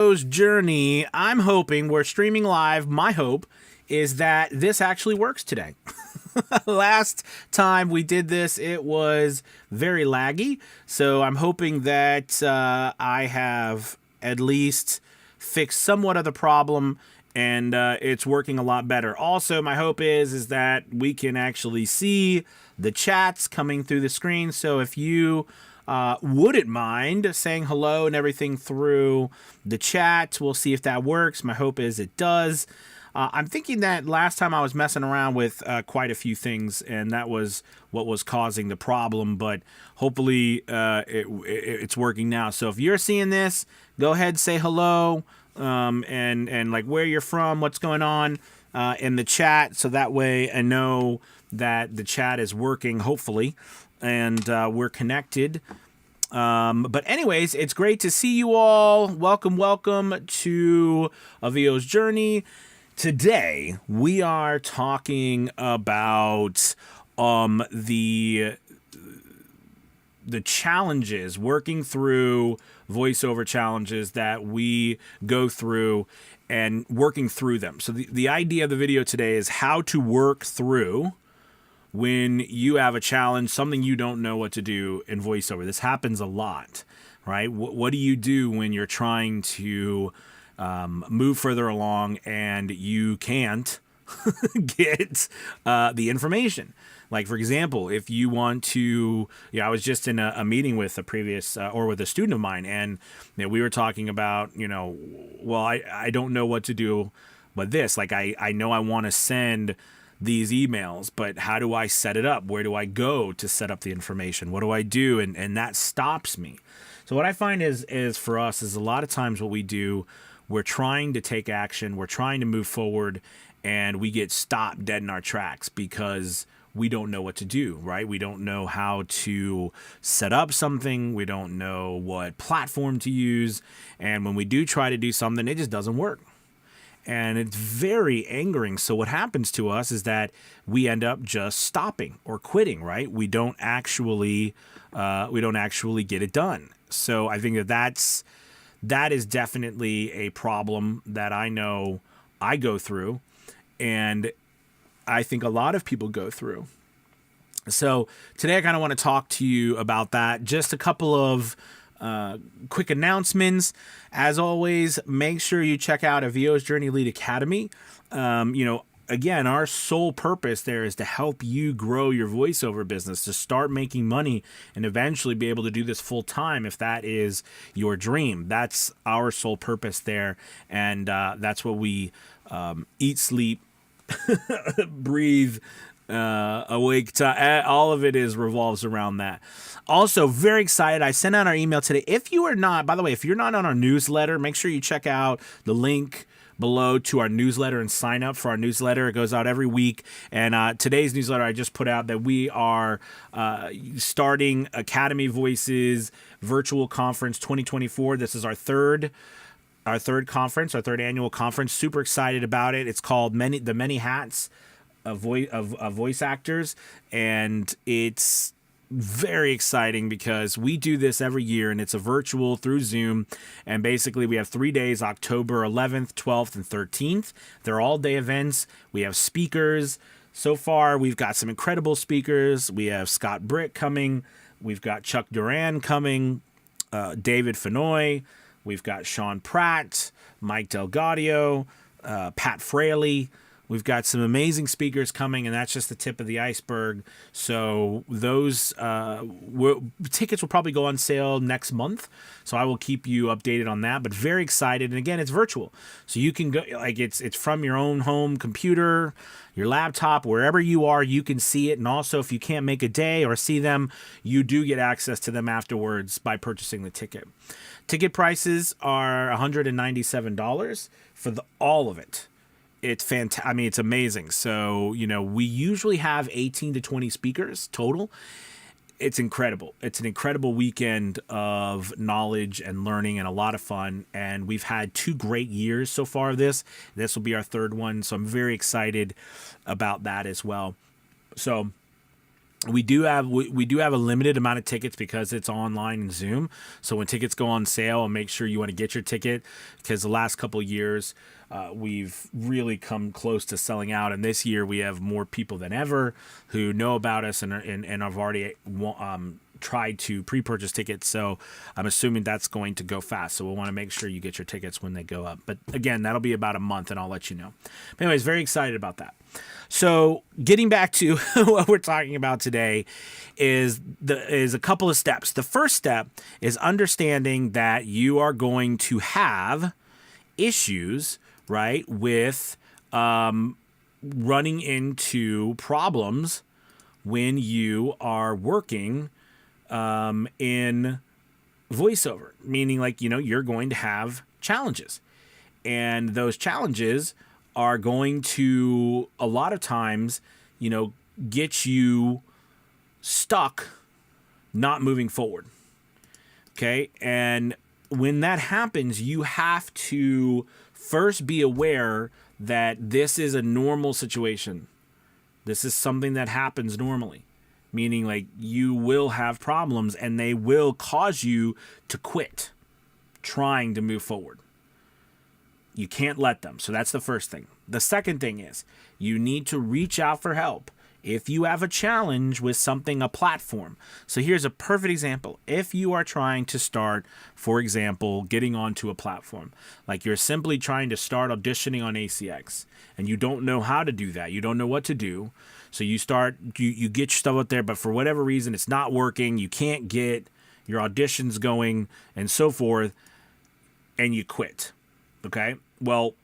Journey. I'm hoping we're streaming live. My hope is that this actually works today. Last time we did this, it was very laggy. So I'm hoping that I have at least fixed somewhat of the problem and it's working a lot better. Also, my hope is that we can actually see the chats coming through the screen. So if you wouldn't mind saying hello and everything through the chat, we'll see if that works. My hope is it does. I'm thinking that last time I was messing around with quite a few things, and that was what was causing the problem, but hopefully it's working now. So if you're seeing this, go ahead, say hello, and like where you're from, what's going on in the chat, so that way I know that the chat is working, hopefully, and we're connected. But anyways, it's great to see you all. Welcome to Avio's Journey. Today, we are talking about the challenges, working through voiceover challenges that we go through and working through them. So the idea of the video today is how to work through when you have a challenge, something you don't know what to do in voiceover. This happens a lot, right? What do you do when you're trying to move further along and you can't get the information? Like, for example, if you want to, I was just in a meeting with a previous or with a student of mine, and we were talking about, well, I don't know what to do with this. Like, I know I want to send these emails, but how do I set it up? Where do I go to set up the information? What do I do? And that stops me. So what I find is for us is a lot of times what we do, we're trying to take action, we're trying to move forward, and we get stopped dead in our tracks because we don't know what to do, right? We don't know how to set up something. We don't know what platform to use. And when we do try to do something, it just doesn't work. And it's very angering. So what happens to us is that we end up just stopping or quitting, right? We don't actually get it done. So I think that is definitely a problem that I know I go through, and I think a lot of people go through. So today I kind of want to talk to you about that. Just a couple of quick announcements. As always, make sure you check out Avio's Journey Lead Academy. Again, our sole purpose there is to help you grow your voiceover business, to start making money and eventually be able to do this full time if that is your dream. That's our sole purpose there. And that's what we eat, sleep, breathe, awake time. All of it revolves around that. Also, very excited. I sent out our email today. If you are not, by the way, if you're not on our newsletter, make sure you check out the link below to our newsletter and sign up for our newsletter. It goes out every week. And today's newsletter, I just put out that we are starting Academy Voices Virtual Conference 2024. This is our third conference, our third annual conference. Super excited about it. It's called The Many Hats of Voice Actors, and it's very exciting because we do this every year, and it's a virtual through Zoom, and basically we have 3 days, October 11th, 12th, and 13th. They're all-day events. We have speakers. So far, we've got some incredible speakers. We have Scott Britt coming. We've got Chuck Duran coming, David Fenoy. We've got Sean Pratt, Mike Delgadio, Pat Fraley. We've got some amazing speakers coming, and that's just the tip of the iceberg. So those tickets will probably go on sale next month. So I will keep you updated on that. But very excited, and again, it's virtual, so you can go it's from your own home computer, your laptop, wherever you are, you can see it. And also, if you can't make a day or see them, you do get access to them afterwards by purchasing the ticket. Ticket prices are $197 for all of it. It's fantastic. I mean, it's amazing. So, we usually have 18 to 20 speakers total. It's incredible. It's an incredible weekend of knowledge and learning and a lot of fun. And we've had 2 great years so far of this. This will be our 3rd one. So I'm very excited about that as well. So we do have a limited amount of tickets because it's online and Zoom. So when tickets go on sale, make sure you want to get your ticket, because the last couple of years we've really come close to selling out, and this year we have more people than ever who know about us and have already tried to pre-purchase tickets. So I'm assuming that's going to go fast. So we'll want to make sure you get your tickets when they go up. But again, that'll be about a month, and I'll let you know. But anyways, very excited about that. So getting back to what we're talking about today is a couple of steps. The first step is understanding that you are going to have issues, right, with running into problems when you are working in voiceover, meaning like, you're going to have challenges, and those challenges are going to a lot of times, get you stuck, not moving forward. Okay. And when that happens, you have to first be aware that this is a normal situation. This is something that happens normally, meaning like you will have problems and they will cause you to quit trying to move forward. You can't let them. So that's the first thing. The second thing is you need to reach out for help if you have a challenge with something, a platform. So here's a perfect example. If you are trying to start, for example, getting onto a platform, like you're simply trying to start auditioning on ACX and you don't know how to do that. You don't know what to do. So you get your stuff out there, but for whatever reason, it's not working. You can't get your auditions going and so forth, and you quit. Okay. Well,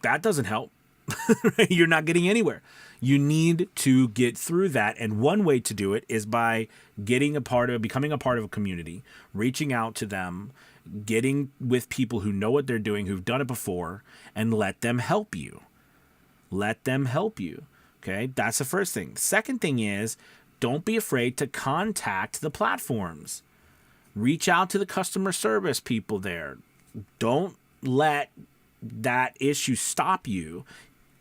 that doesn't help. You're not getting anywhere. You need to get through that. And one way to do it is by becoming a part of a community, reaching out to them, getting with people who know what they're doing, who've done it before, and let them help you. Let them help you. Okay. That's the first thing. Second thing is, don't be afraid to contact the platforms. Reach out to the customer service people there. Don't let that issue stop you.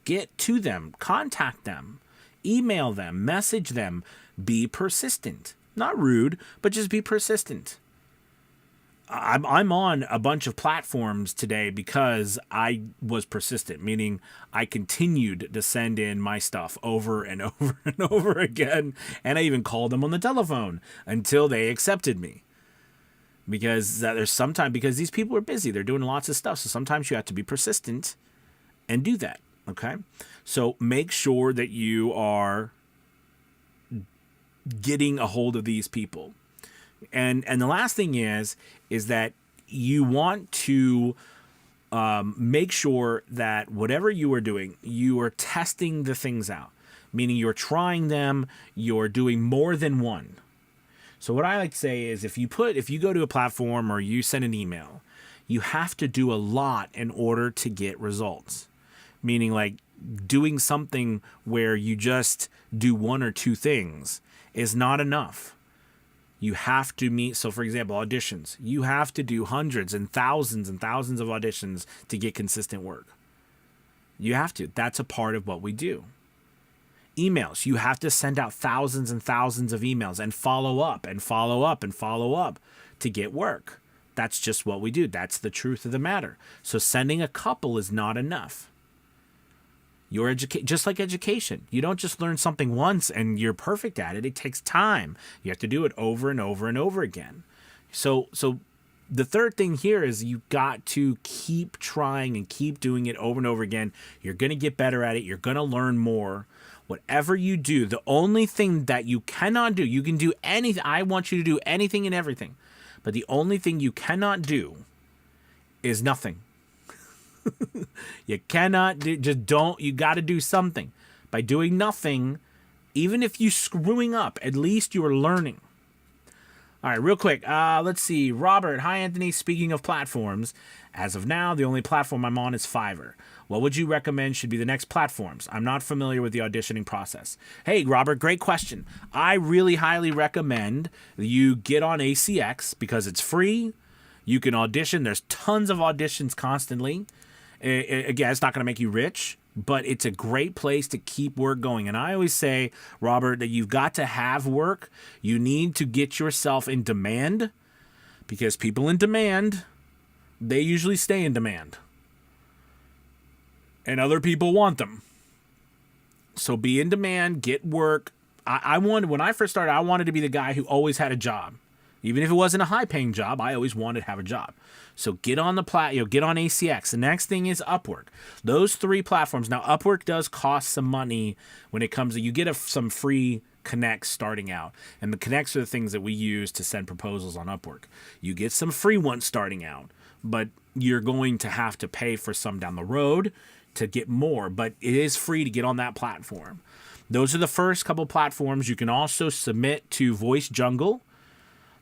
Get to them, contact them, email them, message them, be persistent. Not rude, but just be persistent. I'm on a bunch of platforms today because I was persistent, meaning I continued to send in my stuff over and over and over again. And I even called them on the telephone until they accepted me. Because because these people are busy. They're doing lots of stuff. So sometimes you have to be persistent and do that. Okay. So make sure that you are getting a hold of these people. And the last thing is that you want to make sure that whatever you are doing, you are testing the things out, meaning you're trying them, you're doing more than one. So what I like to say is if you go to a platform or you send an email, you have to do a lot in order to get results. Meaning like doing something where you just do one or two things is not enough. You have to meet. So for example, auditions, you have to do hundreds and thousands of auditions to get consistent work. You have to. That's a part of what we do. Emails, you have to send out thousands and thousands of emails and follow up and follow up and follow up to get work. That's just what we do. That's the truth of the matter. So sending a couple is not enough. Just like education, you don't just learn something once and you're perfect at it. It takes time. You have to do it over and over and over again. So the third thing here is you got to keep trying and keep doing it over and over again. You're going to get better at it. You're going to learn more. Whatever you do, the only thing that you cannot do, you can do anything. I want you to do anything and everything. But the only thing you cannot do is nothing. You cannot do, you got to do something. By doing nothing, even if you're screwing up, at least you are learning. All right, real quick. Let's see. Robert, hi, Anthony. Speaking of platforms, as of now, the only platform I'm on is Fiverr. What would you recommend should be the next platforms? I'm not familiar with the auditioning process. Hey, Robert, great question. I really highly recommend you get on ACX because it's free. You can audition. There's tons of auditions constantly. Again, it's not going to make you rich, but it's a great place to keep work going. And I always say, Robert, that you've got to have work. You need to get yourself in demand, because people in demand, they usually stay in demand. And other people want them. So be in demand, get work. When I first started, I wanted to be the guy who always had a job. Even if it wasn't a high-paying job, I always wanted to have a job. So get on get on ACX. The next thing is Upwork. Those 3 platforms. Now, Upwork does cost some money when it comes to, you get some free connects starting out. And the connects are the things that we use to send proposals on Upwork. You get some free ones starting out, but you're going to have to pay for some down the road to get more. But it is free to get on that platform. Those are the first couple platforms. You can also submit to Voice Jungle.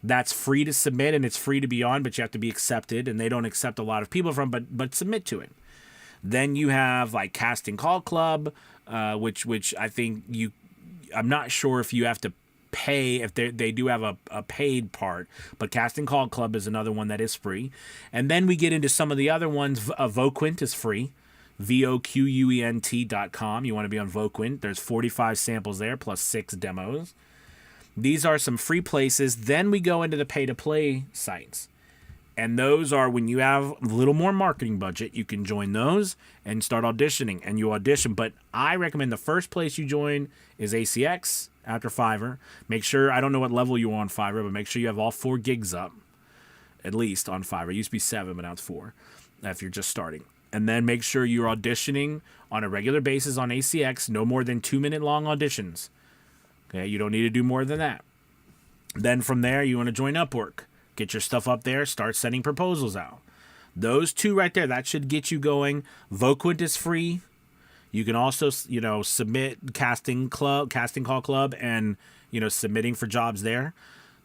That's free to submit, and it's free to be on, but you have to be accepted, and they don't accept a lot of people but submit to it. Then you have like Casting Call Club, which I think I'm not sure if you have to pay, if they do have a paid part, but Casting Call Club is another one that is free. And then we get into some of the other ones. Voquent is free. VOQUENT.com. You want to be on Voquent. There's 45 samples there plus 6 demos. These are some free places. Then we go into the pay-to-play sites. And those are when you have a little more marketing budget, you can join those and start auditioning. And you audition. But I recommend the first place you join is ACX after Fiverr. Make sure, I don't know what level you're on Fiverr, but make sure you have all 4 gigs up, at least on Fiverr. It used to be 7, but now it's 4 if you're just starting. And then make sure you're auditioning on a regular basis on ACX, no more than 2-minute long auditions. Okay, you don't need to do more than that. Then from there, you want to join Upwork. Get your stuff up there, start sending proposals out. Those 2 right there, that should get you going. Voquent is free. You can also, submit Casting Call Club and, submitting for jobs there.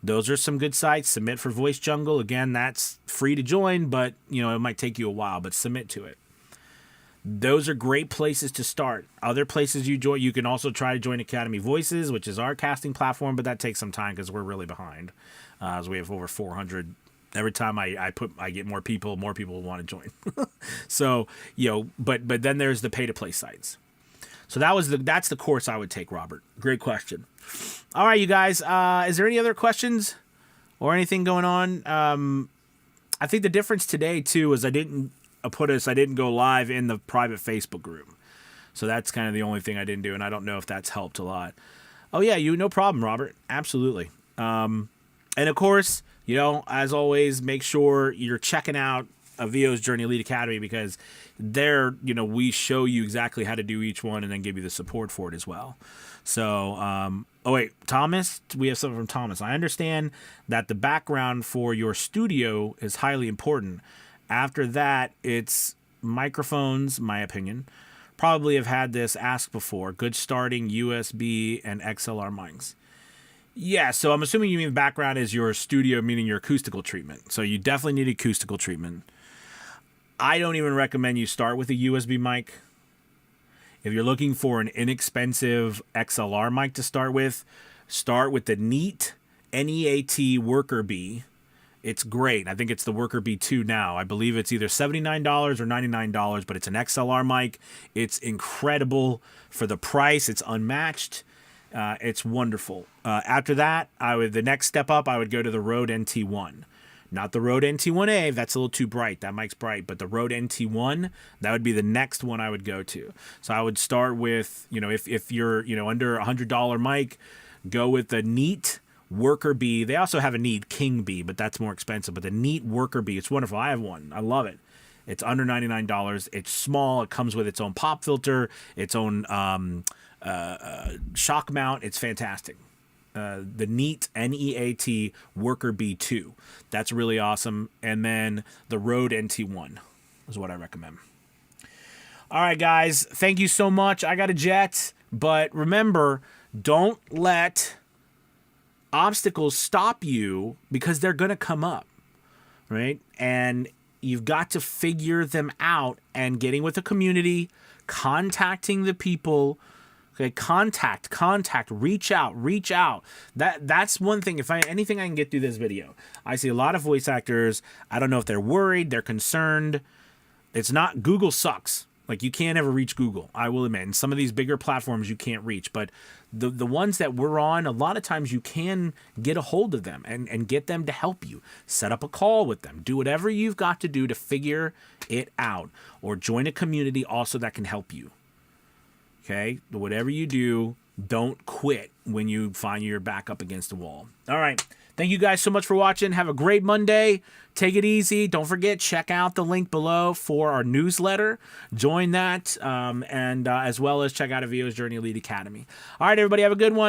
Those are some good sites. Submit for Voice Jungle. Again, that's free to join, but, it might take you a while, but submit to it. Those are great places to start. Other places you join, you can also try to join Academy Voices, which is our casting platform, but that takes some time because we're really behind. As we have over 400. Every time I get more people will want to join. So, but then there's the pay-to-play sites. So that's the course I would take, Robert. Great question. All right, you guys. Is there any other questions or anything going on? I think the difference today too is I didn't go live in the private Facebook group. So that's kind of the only thing I didn't do, and I don't know if that's helped a lot. Oh yeah, no problem, Robert. Absolutely. And of course, as always, make sure you're checking out VO's Journey Elite Academy, because there, we show you exactly how to do each one and then give you the support for it as well. So, oh wait, Thomas, we have something from Thomas. I understand that the background for your studio is highly important. After that, it's microphones, my opinion. Probably have had this asked before. Good starting USB and XLR mics. Yeah, so I'm assuming you mean the background is your studio, meaning your acoustical treatment. So you definitely need acoustical treatment. I don't even recommend you start with a USB mic. If you're looking for an inexpensive XLR mic to start with the Neat NEAT Worker Bee. It's great. I think it's the Worker Bee 2 now. I believe it's either $79 or $99, but it's an XLR mic. It's incredible for the price. It's unmatched. It's wonderful. After that, the next step up, I would go to the Rode NT1. Not the Rode NT1A. That's a little too bright. That mic's bright. But the Rode NT1, that would be the next one I would go to. So I would start with, if you're, under $100 mic, go with the Neat Worker Bee. They also have a Neat King Bee, but that's more expensive. But the Neat Worker Bee, it's wonderful. I have one. I love it. It's under $99. It's small. It comes with its own pop filter, its own shock mount. It's fantastic. The Neat NEAT Worker Bee 2. That's really awesome. And then the Rode NT1 is what I recommend. All right, guys. Thank you so much. I got a jet. But remember, don't let obstacles stop you, because they're going to come up, right? And you've got to figure them out, and getting with the community, contacting the people. Okay, contact, reach out. That's one thing. Anything I can get through this video. I see a lot of voice actors. I don't know if they're worried, they're concerned. It's not, Google sucks. Like, you can't ever reach Google, I will admit. And some of these bigger platforms you can't reach. But the ones that we're on, a lot of times you can get a hold of them and get them to help you. Set up a call with them. Do whatever you've got to do to figure it out. Or join a community also that can help you. Okay? Whatever you do, don't quit when you find your back up against the wall. All right. Thank you guys so much for watching. Have a great Monday. Take it easy. Don't forget, check out the link below for our newsletter. Join that, and as well as check out Avio's Journey Elite Academy. All right, everybody, have a good one.